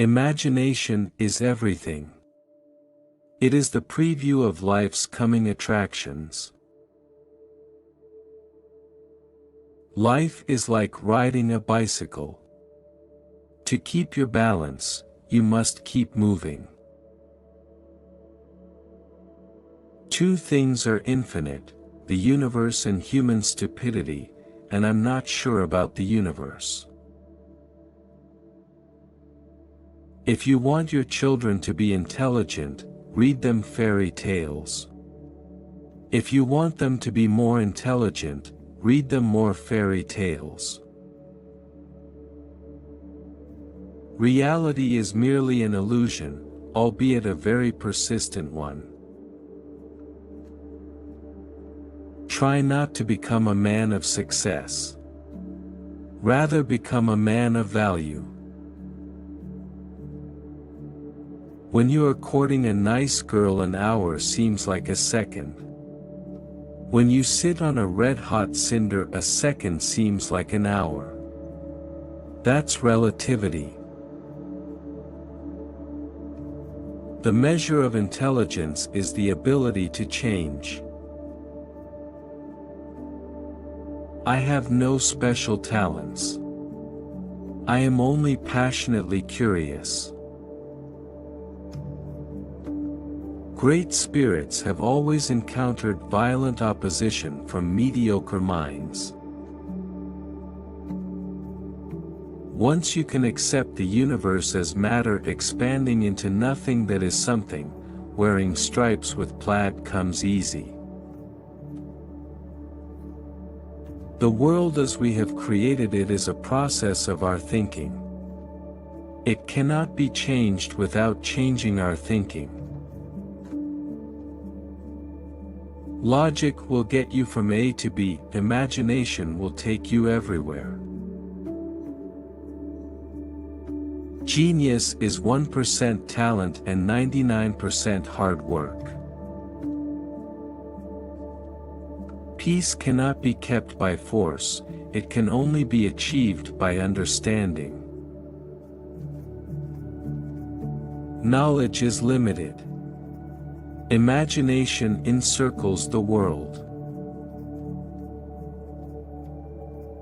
Imagination is everything. It is the preview of life's coming attractions. Life is like riding a bicycle. To keep your balance, you must keep moving. Two things are infinite, the universe and human stupidity, and I'm not sure about the universe. If you want your children to be intelligent, read them fairy tales. If you want them to be more intelligent, read them more fairy tales. Reality is merely an illusion, albeit a very persistent one. Try not to become a man of success. Rather become a man of value. When you are courting a nice girl, an hour seems like a second. When you sit on a red-hot cinder, a second seems like an hour. That's relativity. The measure of intelligence is the ability to change. I have no special talents. I am only passionately curious. Great spirits have always encountered violent opposition from mediocre minds. Once you can accept the universe as matter expanding into nothing that is something, wearing stripes with plaid comes easy. The world as we have created it is a process of our thinking. It cannot be changed without changing our thinking. Logic will get you from A to B, imagination will take you everywhere. Genius is 1% talent and 99% hard work. Peace cannot be kept by force, it can only be achieved by understanding. Knowledge is limited. Imagination encircles the world.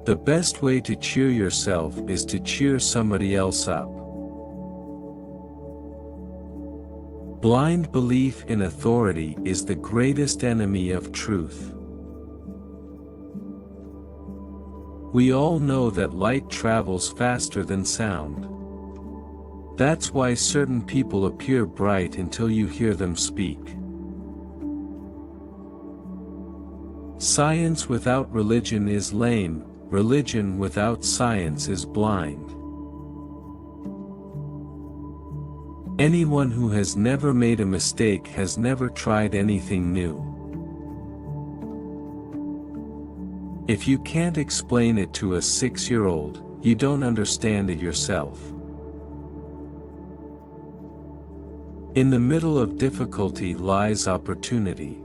The best way to cheer yourself is to cheer somebody else up. Blind belief in authority is the greatest enemy of truth. We all know that light travels faster than sound. That's why certain people appear bright until you hear them speak. Science without religion is lame, religion without science is blind. Anyone who has never made a mistake has never tried anything new. If you can't explain it to a 6-year-old, you don't understand it yourself. In the middle of difficulty lies opportunity.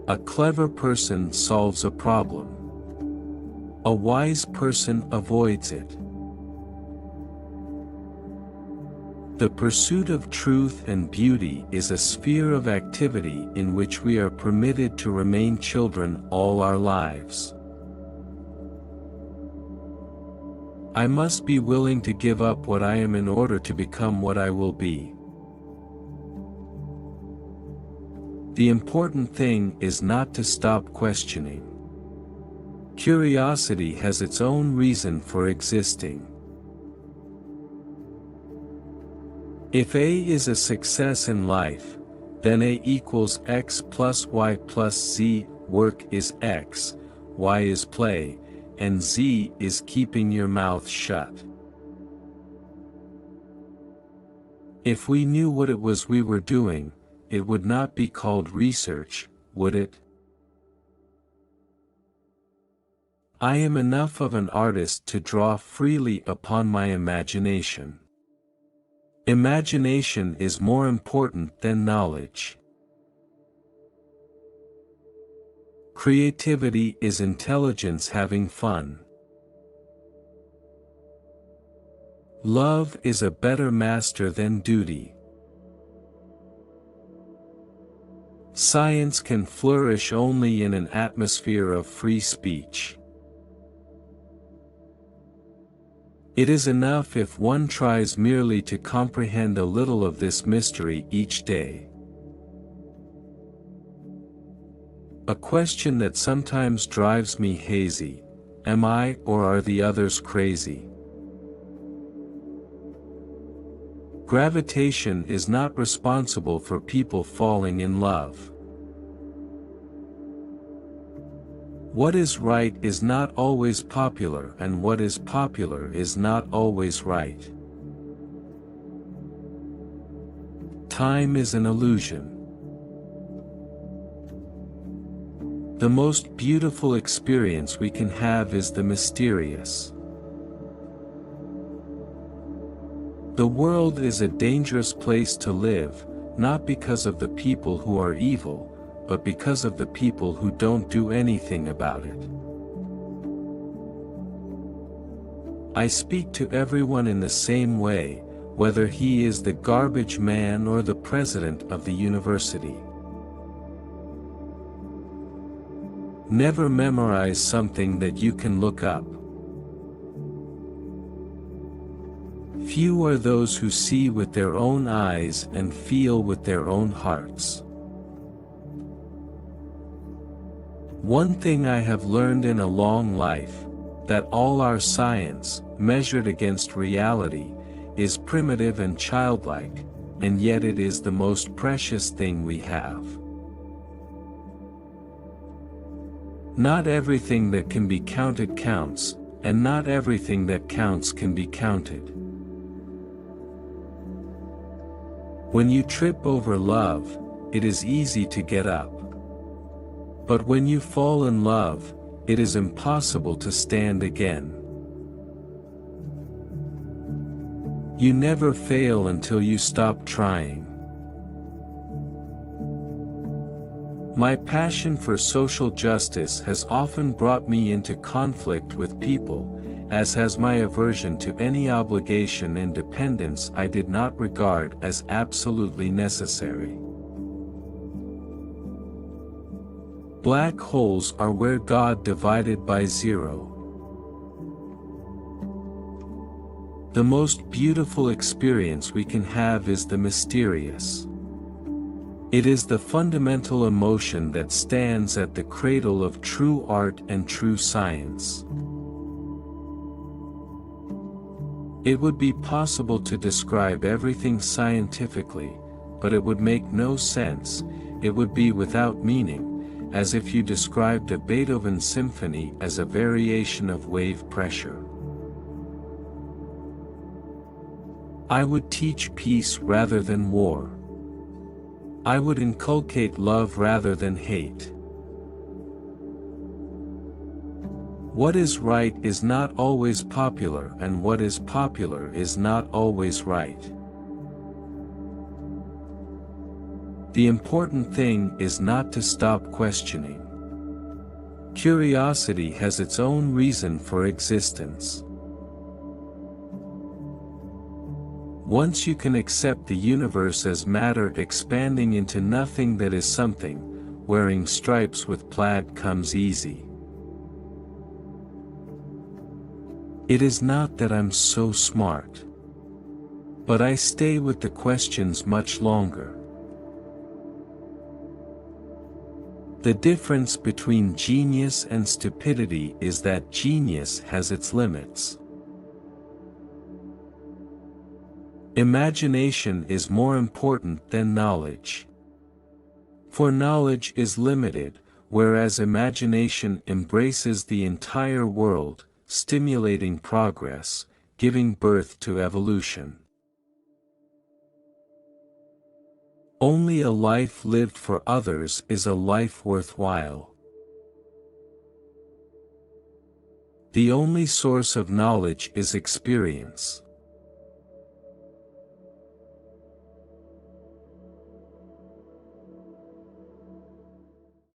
A clever person solves a problem. A wise person avoids it. The pursuit of truth and beauty is a sphere of activity in which we are permitted to remain children all our lives. I must be willing to give up what I am in order to become what I will be. The important thing is not to stop questioning. Curiosity has its own reason for existing. If A is a success in life, then A equals X plus Y plus Z, work is X, Y is play, and Z is keeping your mouth shut. If we knew what it was we were doing, it would not be called research, would it? I am enough of an artist to draw freely upon my imagination. Imagination is more important than knowledge. Creativity is intelligence having fun. Love is a better master than duty. Science can flourish only in an atmosphere of free speech. It is enough if one tries merely to comprehend a little of this mystery each day. A question that sometimes drives me hazy: am I or are the others crazy? Gravitation is not responsible for people falling in love. What is right is not always popular, and what is popular is not always right. Time is an illusion. The most beautiful experience we can have is the mysterious. The world is a dangerous place to live, not because of the people who are evil, but because of the people who don't do anything about it. I speak to everyone in the same way, whether he is the garbage man or the president of the university. Never memorize something that you can look up. Few are those who see with their own eyes and feel with their own hearts. One thing I have learned in a long life, that all our science, measured against reality, is primitive and childlike, and yet it is the most precious thing we have. Not everything that can be counted counts, and not everything that counts can be counted. When you trip over love, it is easy to get up. But when you fall in love, it is impossible to stand again. You never fail until you stop trying. My passion for social justice has often brought me into conflict with people, as has my aversion to any obligation and dependence I did not regard as absolutely necessary. Black holes are where God divided by zero. The most beautiful experience we can have is the mysterious. It is the fundamental emotion that stands at the cradle of true art and true science. It would be possible to describe everything scientifically, but it would make no sense, it would be without meaning, as if you described a Beethoven symphony as a variation of wave pressure. I would teach peace rather than war. I would inculcate love rather than hate. What is right is not always popular, and what is popular is not always right. The important thing is not to stop questioning. Curiosity has its own reason for existence. Once you can accept the universe as matter expanding into nothing that is something, wearing stripes with plaid comes easy. It is not that I'm so smart. But I stay with the questions much longer. The difference between genius and stupidity is that genius has its limits. Imagination is more important than knowledge. For knowledge is limited, whereas imagination embraces the entire world, stimulating progress, giving birth to evolution. Only a life lived for others is a life worthwhile. The only source of knowledge is experience.